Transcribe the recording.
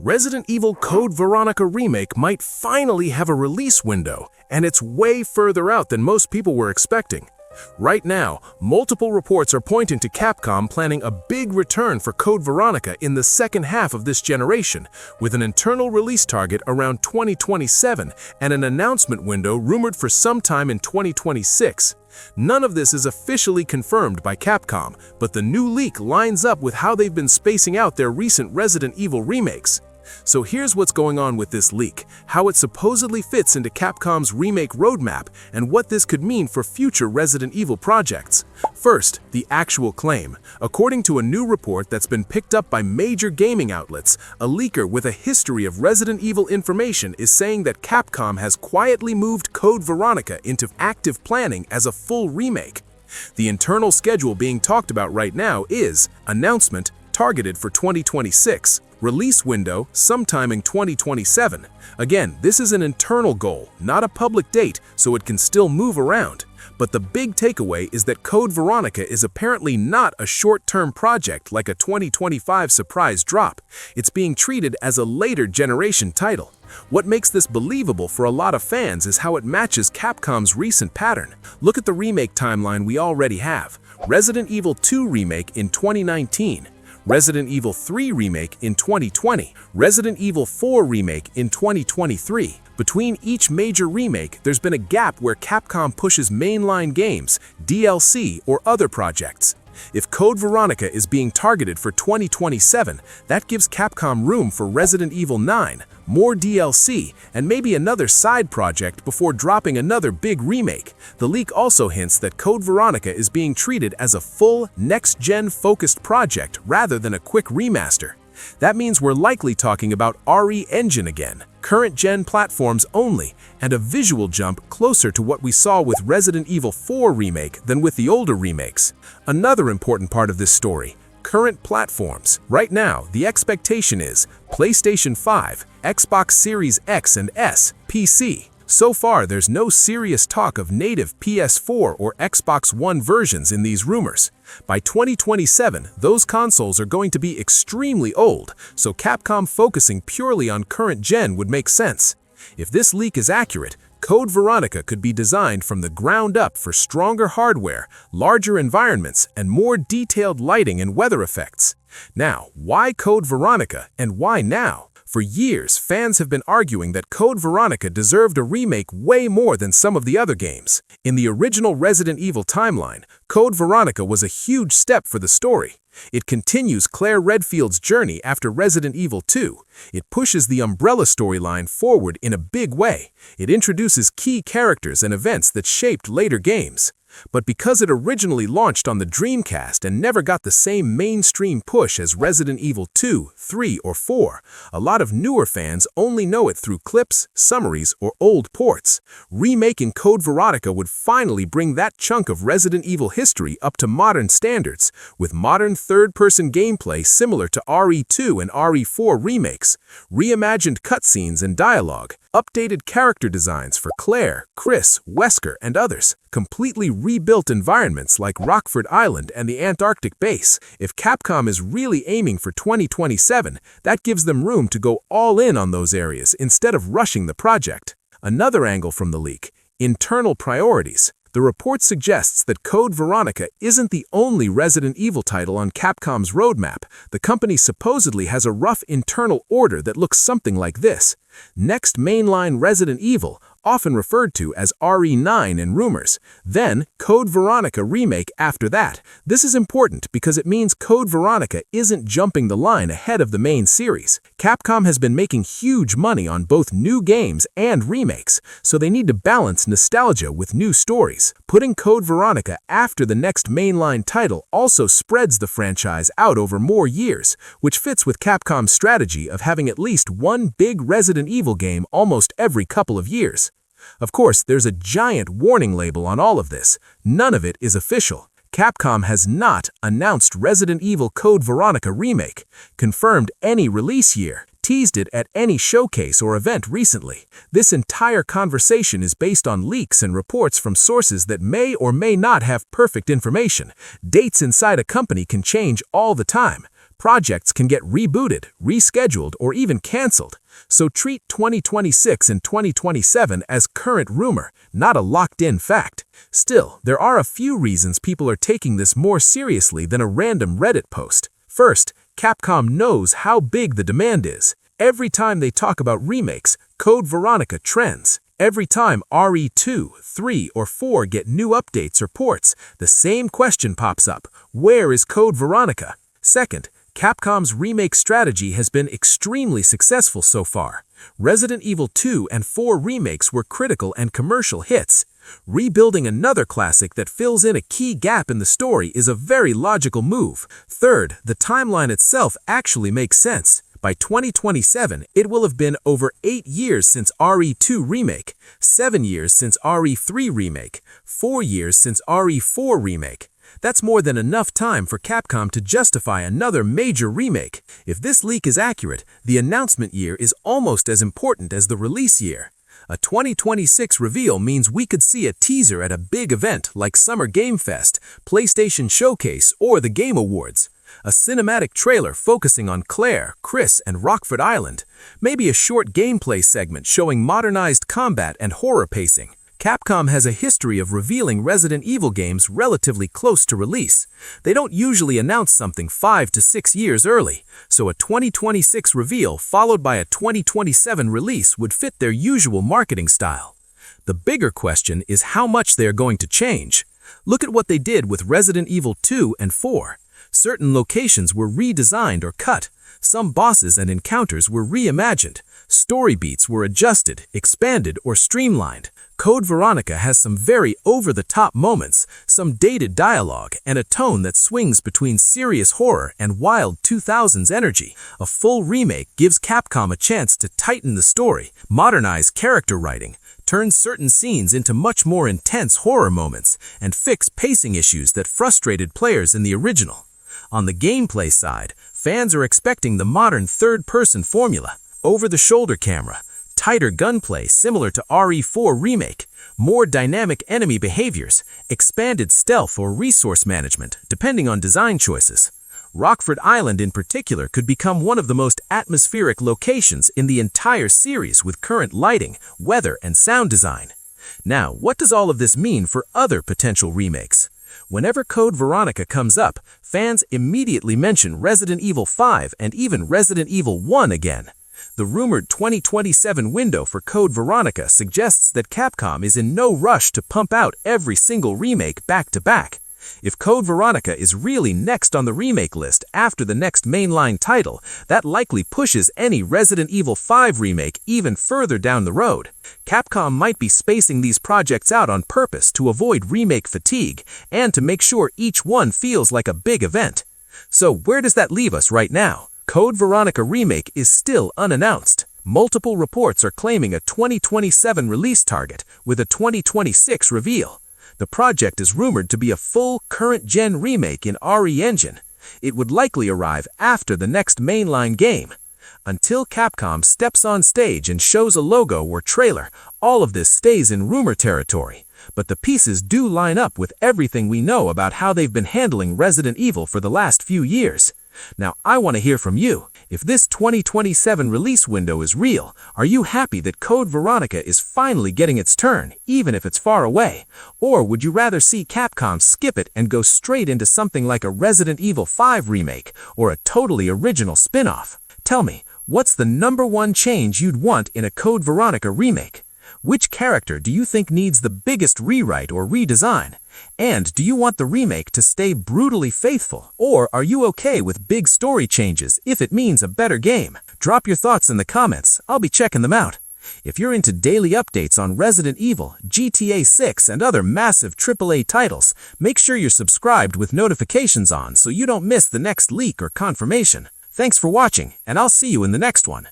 Resident Evil Code Veronica Remake might finally have a release window, and it's way further out than most people were expecting. Right now, multiple reports are pointing to Capcom planning a big return for Code Veronica in the second half of this generation, with an internal release target around 2027 and an announcement window rumored for sometime in 2026. None of this is officially confirmed by Capcom, but the new leak lines up with how they've been spacing out their recent Resident Evil remakes. So here's what's going on with this leak, how it supposedly fits into Capcom's remake roadmap, and what this could mean for future Resident Evil projects. First, the actual claim. According to a new report that's been picked up by major gaming outlets, a leaker with a history of Resident Evil information is saying that Capcom has quietly moved Code Veronica into active planning as a full remake. The internal schedule being talked about right now is announcement targeted for 2026. Release window sometime in 2027. Again, this is an internal goal, not a public date, so it can still move around. But the big takeaway is that Code Veronica is apparently not a short-term project like a 2025 surprise drop. It's being treated as a later generation title. What makes this believable for a lot of fans is how it matches Capcom's recent pattern. Look at the remake timeline we already have. Resident Evil 2 Remake in 2019. Resident Evil 3 Remake in 2020, Resident Evil 4 Remake in 2023. Between each major remake, there's been a gap where Capcom pushes mainline games, DLC, or other projects. If Code Veronica is being targeted for 2027, that gives Capcom room for Resident Evil 9, more DLC, and maybe another side project before dropping another big remake. The leak also hints that Code Veronica is being treated as a full, next-gen focused project rather than a quick remaster. That means we're likely talking about RE Engine again, current-gen platforms only, and a visual jump closer to what we saw with Resident Evil 4 Remake than with the older remakes. Another important part of this story, current platforms. Right now, the expectation is PlayStation 5, Xbox Series X and S, PC. So far, there's no serious talk of native PS4 or Xbox One versions in these rumors. By 2027, those consoles are going to be extremely old, so Capcom focusing purely on current gen would make sense. If this leak is accurate, Code Veronica could be designed from the ground up for stronger hardware, larger environments, and more detailed lighting and weather effects. Now, why Code Veronica, and why now? For years, fans have been arguing that Code Veronica deserved a remake way more than some of the other games. In the original Resident Evil timeline, Code Veronica was a huge step for the story. It continues Claire Redfield's journey after Resident Evil 2. It pushes the Umbrella storyline forward in a big way. It introduces key characters and events that shaped later games. But because it originally launched on the Dreamcast and never got the same mainstream push as Resident Evil 2, 3, or 4, a lot of newer fans only know it through clips, summaries, or old ports. Remaking Code Veronica would finally bring that chunk of Resident Evil history up to modern standards, with modern third-person gameplay similar to RE2 and RE4 remakes, reimagined cutscenes and dialogue, updated character designs for Claire, Chris, Wesker, and others, completely rebuilt environments like Rockford Island and the Antarctic base. If Capcom is really aiming for 2027, that gives them room to go all in on those areas instead of rushing the project. Another angle from the leak, internal priorities. The report suggests that Code Veronica isn't the only Resident Evil title on Capcom's roadmap. The company supposedly has a rough internal order that looks something like this. Next mainline Resident Evil, often referred to as RE9 in rumors. Then, Code Veronica Remake after that. This is important because it means Code Veronica isn't jumping the line ahead of the main series. Capcom has been making huge money on both new games and remakes, so they need to balance nostalgia with new stories. Putting Code Veronica after the next mainline title also spreads the franchise out over more years, which fits with Capcom's strategy of having at least one big Resident Evil game almost every couple of years. Of course, there's a giant warning label on all of this. None of it is official. Capcom has not announced Resident Evil Code Veronica Remake, confirmed any release year, teased it at any showcase or event recently. This entire conversation is based on leaks and reports from sources that may or may not have perfect information. Dates inside a company can change all the time. Projects can get rebooted, rescheduled, or even canceled, so treat 2026 and 2027 as current rumor, not a locked-in fact. Still, there are a few reasons people are taking this more seriously than a random Reddit post. First, Capcom knows how big the demand is. Every time they talk about remakes, Code Veronica trends. Every time RE2, 3, or 4 get new updates or ports, the same question pops up: where is Code Veronica? Second, Capcom's remake strategy has been extremely successful so far. Resident Evil 2 and 4 remakes were critical and commercial hits. Rebuilding another classic that fills in a key gap in the story is a very logical move. Third, the timeline itself actually makes sense. By 2027, it will have been over 8 years since RE2 Remake, 7 years since RE3 Remake, 4 years since RE4 Remake. That's more than enough time for Capcom to justify another major remake. If this leak is accurate, the announcement year is almost as important as the release year. A 2026 reveal means we could see a teaser at a big event like Summer Game Fest, PlayStation Showcase, or the Game Awards. A cinematic trailer focusing on Claire, Chris, and Rockford Island. Maybe a short gameplay segment showing modernized combat and horror pacing. Capcom has a history of revealing Resident Evil games relatively close to release. They don't usually announce something 5 to 6 years early, so a 2026 reveal followed by a 2027 release would fit their usual marketing style. The bigger question is how much they are going to change. Look at what they did with Resident Evil 2 and 4. Certain locations were redesigned or cut. Some bosses and encounters were reimagined. Story beats were adjusted, expanded, or streamlined. Code Veronica has some very over-the-top moments, some dated dialogue, and a tone that swings between serious horror and wild 2000s energy. A full remake gives Capcom a chance to tighten the story, modernize character writing, turn certain scenes into much more intense horror moments, and fix pacing issues that frustrated players in the original. On the gameplay side, fans are expecting the modern third-person formula, over-the-shoulder camera, tighter gunplay similar to RE4 Remake, more dynamic enemy behaviors, expanded stealth or resource management, depending on design choices. Rockford Island in particular could become one of the most atmospheric locations in the entire series with current lighting, weather, and sound design. Now, what does all of this mean for other potential remakes? Whenever Code Veronica comes up, fans immediately mention Resident Evil 5 and even Resident Evil 1 again. The rumored 2027 window for Code Veronica suggests that Capcom is in no rush to pump out every single remake back-to-back. If Code Veronica is really next on the remake list after the next mainline title, that likely pushes any Resident Evil 5 remake even further down the road. Capcom might be spacing these projects out on purpose to avoid remake fatigue and to make sure each one feels like a big event. So where does that leave us right now? Code Veronica Remake is still unannounced. Multiple reports are claiming a 2027 release target with a 2026 reveal. The project is rumored to be a full current-gen remake in RE Engine. It would likely arrive after the next mainline game. Until Capcom steps on stage and shows a logo or trailer, all of this stays in rumor territory. But the pieces do line up with everything we know about how they've been handling Resident Evil for the last few years. Now, I want to hear from you. If this 2027 release window is real, are you happy that Code Veronica is finally getting its turn, even if it's far away? Or would you rather see Capcom skip it and go straight into something like a Resident Evil 5 remake or a totally original spin-off? Tell me, what's the #1 change you'd want in a Code Veronica remake? Which character do you think needs the biggest rewrite or redesign? And do you want the remake to stay brutally faithful? Or are you okay with big story changes if it means a better game? Drop your thoughts in the comments. I'll be checking them out. If you're into daily updates on Resident Evil, GTA 6, and other massive AAA titles, make sure you're subscribed with notifications on so you don't miss the next leak or confirmation. Thanks for watching, and I'll see you in the next one.